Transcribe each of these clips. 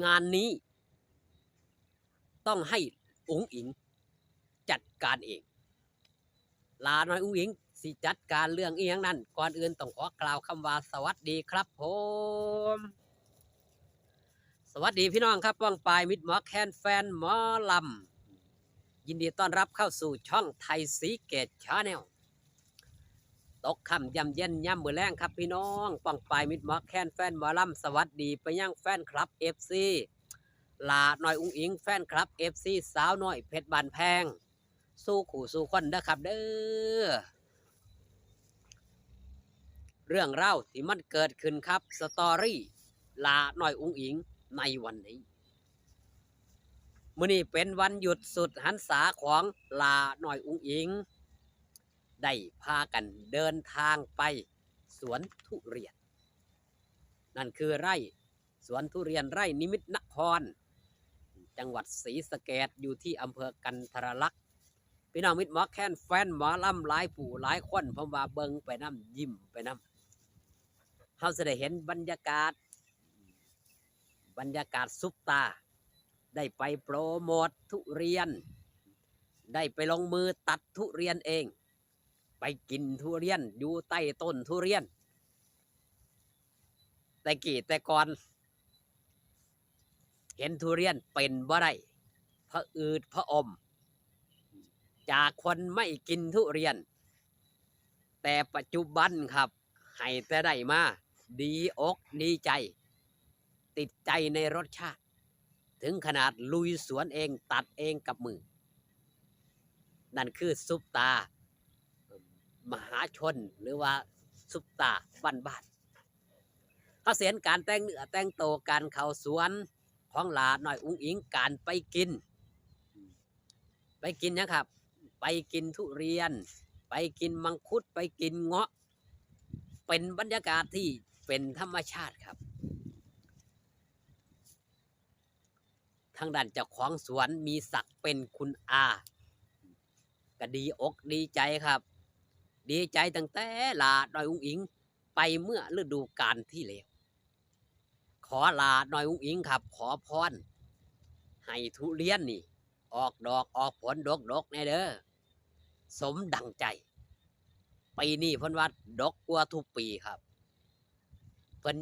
งานนี้ต้องให้อุ๋งอิงจัดการเองลาน้อยอุ๋งอิงสิจัดการเรื่องเอียงนั้นก่อนอื่นต้องขอกล่าวคำว่าสวัสดีครับผมสวัสดีพี่น้องครับว่างปลายมิตรหมอแคนแฟนหมอลำยินดีต้อนรับเข้าสู่ช่องไทยสีเกตชาแนลตกค่ำยำเย็นย่ำมือแรงครับพี่น้องป้องปลายมิตรหมอแคนแฟนหมอลำสวัสดีไปยังแฟนคลับเอฟซีลาหน่อยอุ้งอิงแฟนคลับเอฟซีสาวน้อยเพชรบานแพงสู้ขู่สู้คนนะครับเด้อเรื่องเล่าที่มันเกิดขึ้นครับสตอรี่ลาหน่อยอุ้งอิงในวันนี้มื้อนี้เป็นวันหยุดสุดหันษาของลาหน่อยอุ้งอิงได้พากันเดินทางไปสวนทุเรียนนั่นคือไร่สวนทุเรียนไร่นิมิตนครจังหวัดศรีสะเกษอยู่ที่อำเภอกันทรลักษณ์พี่น้องมิตรหมอแค้นแฟนหมอลำหลายผู้หลายคนผมว่าเบิงไปน้ำยิ้มไปน้ำเขาจะได้เห็นบรรยากาศซุปตาได้ไปโปรโมททุเรียนได้ไปลงมือตัดทุเรียนเองไปกินทุเรียนอยู่ใต้ต้นทุเรียนแต่ก่อนเห็นทุเรียนเป็นบ่ได้พะอืดพะอมจากคนไม่กินทุเรียนแต่ปัจจุบันครับให้แต่ได้มาดีอกดีใจติดใจในรสชาติถึงขนาดลุยสวนเองตัดเองกับมือนั่นคือซุปตามหาชนหรือว่าซุปตาบ้านๆเขาเสียนการแต่งเนื้อแต่งโตวการเข้าสวนของหลาหน่อยอุ้งอิงการไปกินนะครับไปกินทุเรียนไปกินมังคุดไปกินเงาะเป็นบรรยากาศที่เป็นธรรมชาติครับทางด้านเจ้าของสวนมีศักดิ์เป็นคุณอาก็ดีอกดีใจครับดีใจตั้งแต่ลาหน่อยอุ้งอิงไปเมื่อฤดูกาลที่แล้วขอลาหน่อยอุ้งอิงครับขอพรให้ทุเรียนนี่ออกดอกออกผลดกในเด้อสมดังใจปีนี้เพิ่นว่าดกกว่าทุกปีครับเพิ่น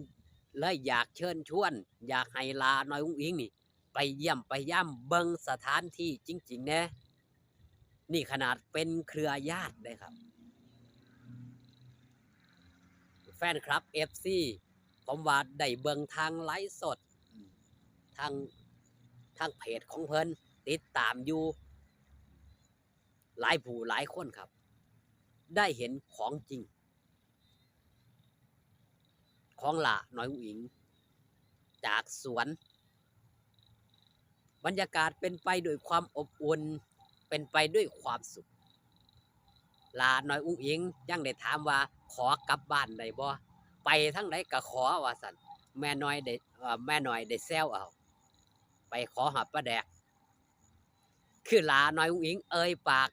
เลยอยากเชิญชวนอยากให้ลาหน่อยอุ้งอิงนี่ไปเยี่ยมไปย่ำเบิงสถานที่จริงๆนะนี่ขนาดเป็นเครือญาติเลยครับแฟนคลับ FC ผมว่าได้เบิงทางไลฟ์สดทางเพจของเพิ่นติดตามอยู่หลายผู้หลายคนครับได้เห็นของจริงของหล่าน้อยอุ๋งอิงจากสวนบรรยากาศเป็นไปด้วยความอบอุ่นเป็นไปด้วยความสุขหลาน้อยอุ๋งอิงยังได้ถามว่าขอกลับบ้านได้บ่ไปทั้งไหนก็ขอว่าสั่นแม่น้อยได้แซวเอาไปขอหอดปลาแดกคือหลาน้อยอุ๋งอิงเอ่ยปาก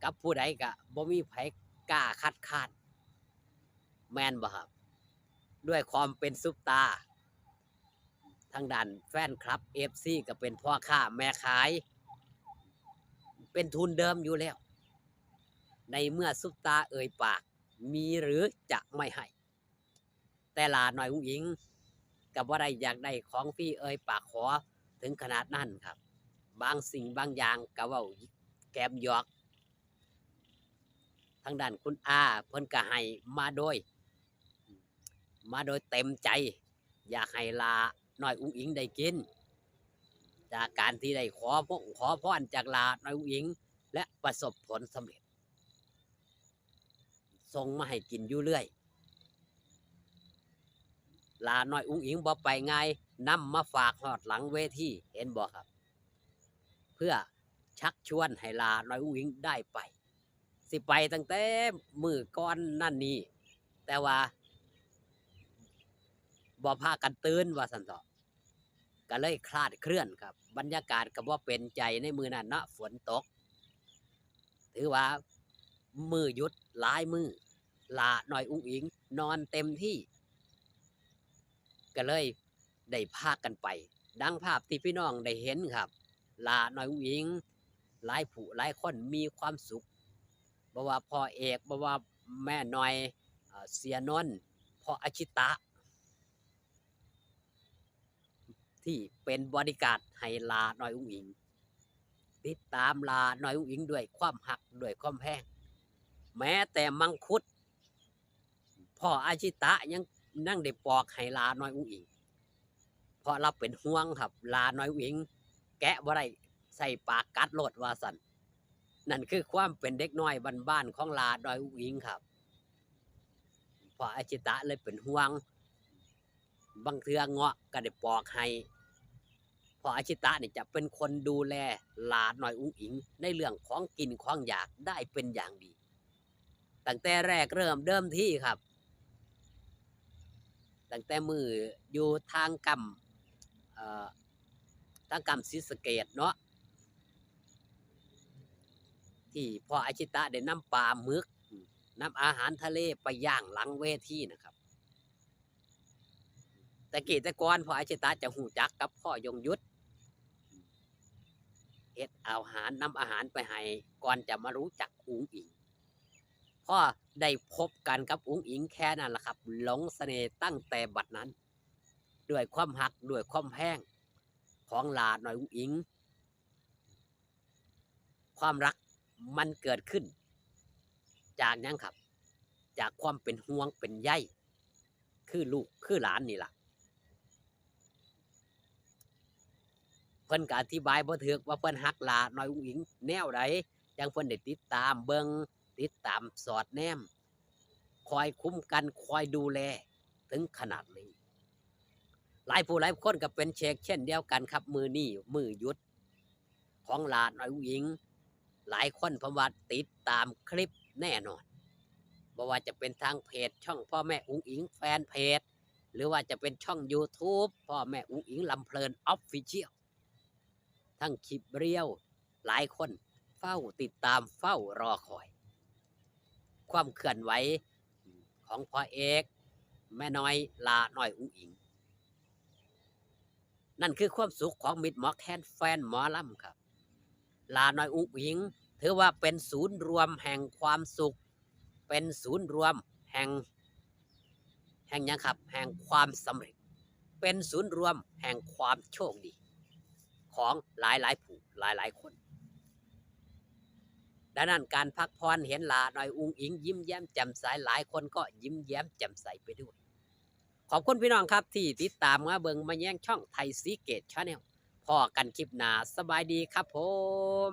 กับผู้ใดก็บ่มีไผกล้าคัดค้านแม่นบ่ครับด้วยความเป็นซุปตาทางด้านแฟนคลับ FC ก็เป็นพ่อค้าแม่ขายเป็นทุนเดิมอยู่แล้วในเมื่อซุปตาเอ่ยปากมีหรือจะไม่ให้แต่ลาหน่อยอุ้งอิงกับว่าได้อยากได้ของพี่เอ่ยปากขอถึงขนาดนั้นครับบางสิ่งบางอย่างก็ว่าแกมหยอกทางด้านคุณอาเพิ่นก็ให้มาโดยเต็มใจอยากให้ลาหน่อยอุ้งอิงได้กินจากการที่ได้ขอพรจากลาหน่อยอุ้งอิงและประสบผลสำเร็จส่งมาให้กินอยู่เรื่อยลาหน่อยอุ้งอิงบ่ไปง่ายนำมาฝากหอดหลังเวทีเห็นบ่ครับเพื่อชักชวนให้ลาหน่อยอุ้งอิงได้ไปสิไปตั้งแต่มือก่อนนั่นนี่แต่ว่าบ่พากันตื่นว่าสันต่อก็เลยคลาดเคลื่อนครับบรรยากาศก็บ่เป็นใจในมือนั้นนะฝนตกถือว่ามือหยุดหลายมือลาหน่อยอุ้งอิงนอนเต็มที่ก็เลยได้พากันไป ดังภาพที่พี่น้องได้เห็นครับลาน้อยอุ้งอิงหลายผู้หลายคนมีความสุขบ่ว่าพ่อเอกบ่ว่าแม่น้อยเสียนนท์พ่ออาชิตะที่เป็นบอดี้การ์ดให้ลาน้อยอุ้งอิงติดตามลาน้อยอุ้งอิงด้วยความหักด้วยความแพงแม้แต่มังคุดพ่ออาชิตะยังนั่งได้ปอกให้ลาน้อยอุ้งอิงเพราะเราเป็นห่วงครับลาน้อยอุ้งอิงแกะบ่ได้ใส่ปากกัดโลดว่าสันนั่นคือความเป็นเด็กน้อยบ้านๆของลาน้อยอุ้งอิงครับพ่ออาชิตะเลยเป็นห่วงบางเทื่อเงาะก็ได้ปอกให้พ่ออาชิตะนี่จะเป็นคนดูแลลาน้อยอุ้งอิงในเรื่องของกินของอยากได้เป็นอย่างดีตั้งแต่แรกเริ่มเดิมที่ครับตั้งแต่มืออยู่ทางกำศรีสะเกษเนาะที่พ่ออาชิตะได้นำปลาหมึกนำอาหารทะเลไปย่างหลังเวทีนะครับแต่กี้แต่ก่อนพ่ออาชิตะจะหูจักกับพ่อยงยุทธเฮ็ดอาหารนำอาหารไปให้ก่อนจะมารู้จักอุ๋งอิงพ่อได้พบกันกับอุ๋งอิงแค่นั้นแหละครับหลงเสน่ห์ตั้งแต่บัดนั้นด้วยความหักด้วยความแพงของลาหน่อยอุ๋งอิงความรักมันเกิดขึ้นจากนั้นครับจากความเป็นห่วงเป็นใยคือลูกคือหลานนี่ล่ะเพิ่นก็อธิบายบ่ถูกว่าเพิ่นฮักลาน้อยอุ๋งอิงแนวใดจังเพิ่นได้ติดตามเบิ่งติดตามสอดแนมคอยคุ้มกันคอยดูแลถึงขนาดนี้หลายผู้หลายคนก็เป็นเช่นเดียวกันครับมือนี้มือหยุดของลาน้อยอุ๋งอิงหลายคนเพราะว่าติดตามคลิปแน่นอนบ่ว่าจะเป็นทางเพจช่องพ่อแม่อุ๋งอิงแฟนเพจหรือว่าจะเป็นช่อง YouTube พ่อแม่อุ๋งอิงลำเพลินออฟฟิเชียลทั้งคลิปเรียวหลายคนเฝ้าติดตามเฝ้ารอคอยความเคลื่อนไหวของพ่อเอกแม่น้อยลาน้อยอุ๋งอิงนั่นคือความสุขของมิตรหมอแคนแฟนหมอลำครับลาน้อยอุ๋งอิงถือว่าเป็นศูนย์รวมแห่งความสุขเป็นศูนย์รวมแห่งยังครับแห่งความสำเร็จเป็นศูนย์รวมแห่งความโชคดีของหลายผู้หลายคนดังนั้นการพักผ่อนเห็นลาน้อยอุ๋งอิงยิ้มแย้มแจ่มใสหลายคนก็ยิ้มแย้มแจ่มใสไปด้วยขอบคุณพี่น้องครับที่ติดตามมาเบิงมาแย่งช่องไทยซีเกตชาแนลพอกันคลิปหน้าสบายดีครับผม